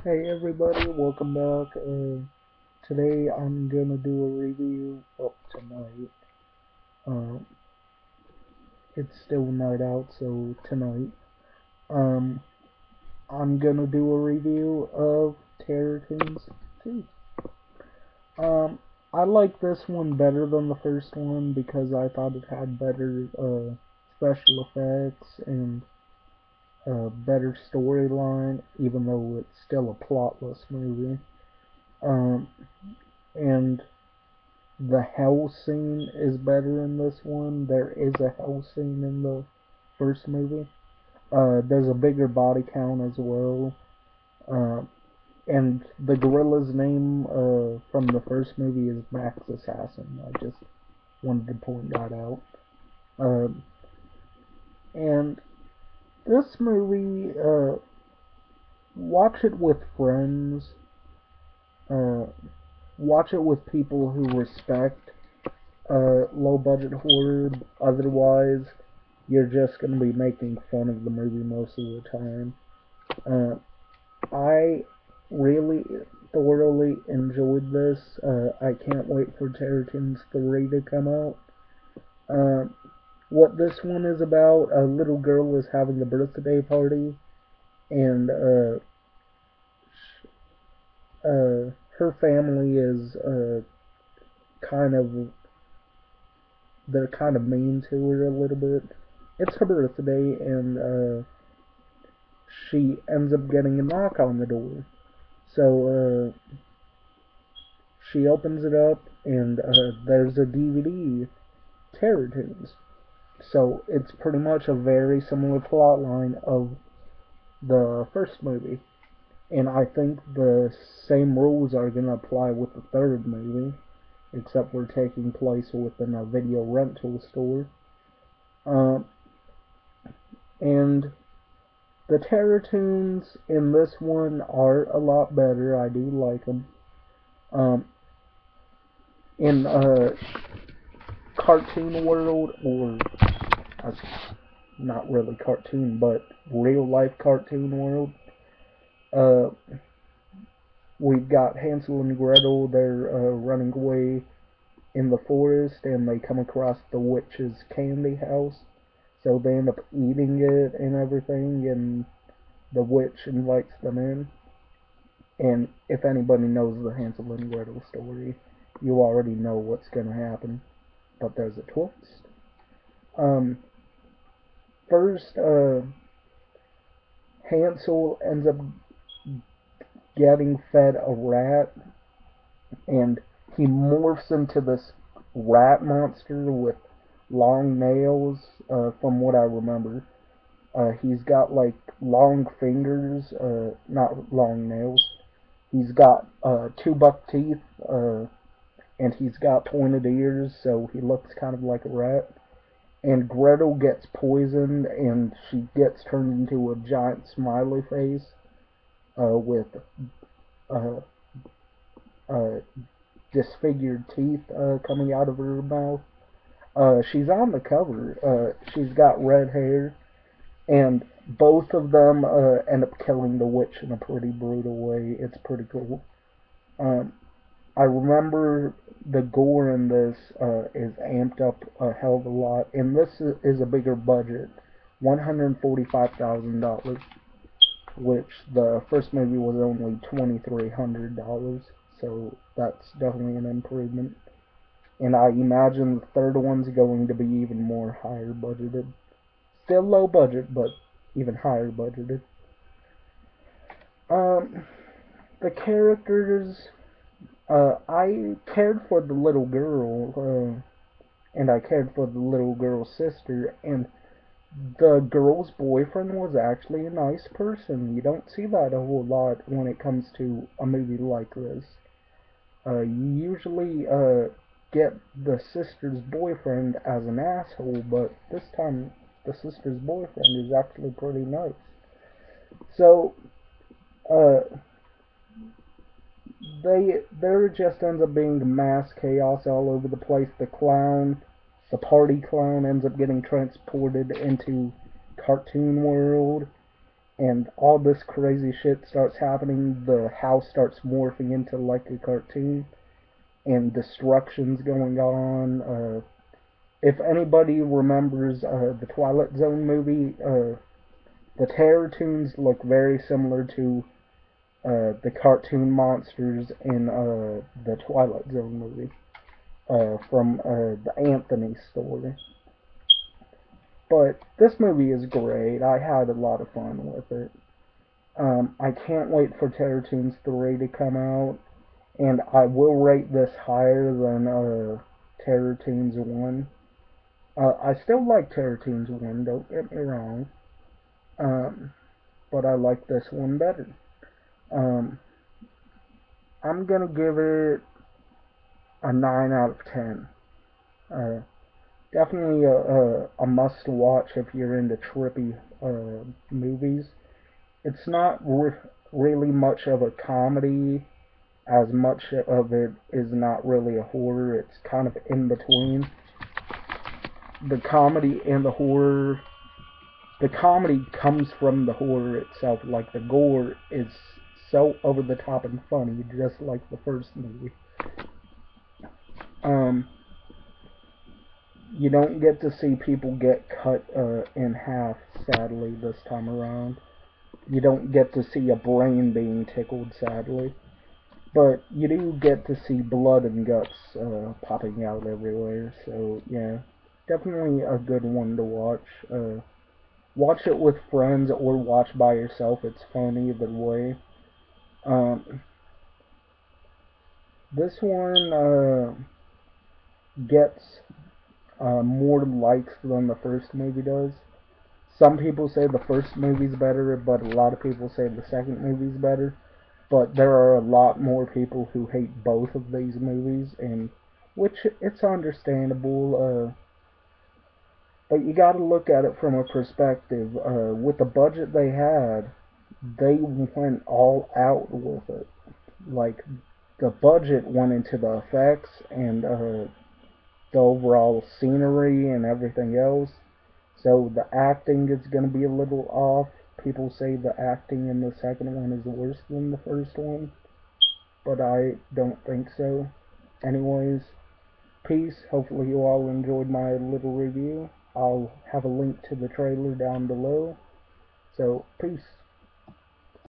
Hey everybody, welcome back. Today I'm gonna do a review. Tonight. Um, it's still night out, so tonight. Um, I'm gonna do a review of Terror Toons 2. Um, I like this one better than the first one because I thought it had better special effects and a better storyline, even though it's still a plotless movie. Um, and the hell scene is better in this one. There is a hell scene in the first movie. There's a bigger body count as well. Uh, and the gorilla's name from the first movie is Max Assassin. I just wanted to point that out. Uh, and this movie, watch it with friends. Uh, watch it with people who respect low budget horror. Otherwise, you're just going to be making fun of the movie most of the time. I really thoroughly enjoyed this. I can't wait for Terror Toons 3 to come out. What this one is about, a little girl is having a birthday party, and her family is kind of they're kind of mean to her a little bit. It's her birthday, and she ends up getting a knock on the door. So she opens it up, and there's a DVD, Terror Toons. So it's pretty much a very similar plot line of the first movie. And I think the same rules are going to apply with the third movie, except we're taking place within a video rental store. Um, and the Terror Toons in this one are a lot better. I do like them. Um, in cartoon world, or not really cartoon, but real life cartoon world, uh, we've got Hansel and Gretel. They're running away in the forest, and they come across the witch's candy house. So they end up eating it and everything, and the witch invites them in. And if anybody knows the Hansel and Gretel story, you already know what's going to happen. But there's a twist. Um, First, Hansel ends up getting fed a rat, and he morphs into this rat monster with long nails, from what I remember. He's got like long fingers, not long nails. He's got two buck teeth, and he's got pointed ears, so he looks kind of like a rat. And Gretel gets poisoned, and she gets turned into a giant smiley face with uh, uh, disfigured teeth coming out of her mouth. She's on the cover. She's got red hair, and both of them end up killing the witch in a pretty brutal way. It's pretty cool. Um, I remember the gore in this is amped up a hell of a lot, and this is a bigger budget, $145,000, which the first movie was only $2,300, so that's definitely an improvement. And I imagine the third one's going to be even more higher budgeted. Still low budget, but even higher budgeted. Um, the characters, I cared for the little girl, and I cared for the little girl's sister, and the girl's boyfriend was actually a nice person. You don't see that a whole lot when it comes to a movie like this. You usually get the sister's boyfriend as an asshole, but this time the sister's boyfriend is actually pretty nice. So, uh, there just ends up being mass chaos all over the place. The party clown ends up getting transported into cartoon world, and all this crazy shit starts happening. The house starts morphing into like a cartoon, and destruction's going on. If anybody remembers the Twilight Zone movie, the Terror Toons look very similar to the cartoon monsters in the Twilight Zone movie from the Anthony story. But this movie is great. I had a lot of fun with it. I can't wait for Terror Toons 3 to come out, and I will rate this higher than Terror Toons 1. I still like Terror Toons 1, don't get me wrong, but I like this one better. Um, I'm gonna give it a 9 out of 10. Uh, Definitely a must watch if you're into trippy movies. It's not really much of a comedy, as much of it is not really a horror. It's kind of in between. The comedy and the horror. The comedy comes from the horror itself. Like the gore is so over the top and funny, just like the first movie. Um, you don't get to see people get cut in half, sadly, this time around. You don't get to see a brain being tickled, sadly. But you do get to see blood and guts popping out everywhere, so yeah. Definitely a good one to watch. Watch it with friends or watch by yourself. It's fun either way. Um, this one gets more likes than the first movie does. Some people say the first movie's better, but a lot of people say the second movie's better. But there are a lot more people who hate both of these movies, and which it's understandable. But you got to look at it from a perspective. With the budget they had, they went all out with it. Like the budget went into the effects and the overall scenery and everything else. So the acting is going to be a little off. People say the acting in the second one is worse than the first one, but I don't think so. Anyways, peace. Hopefully you all enjoyed my little review. I'll have a link to the trailer down below. So, peace.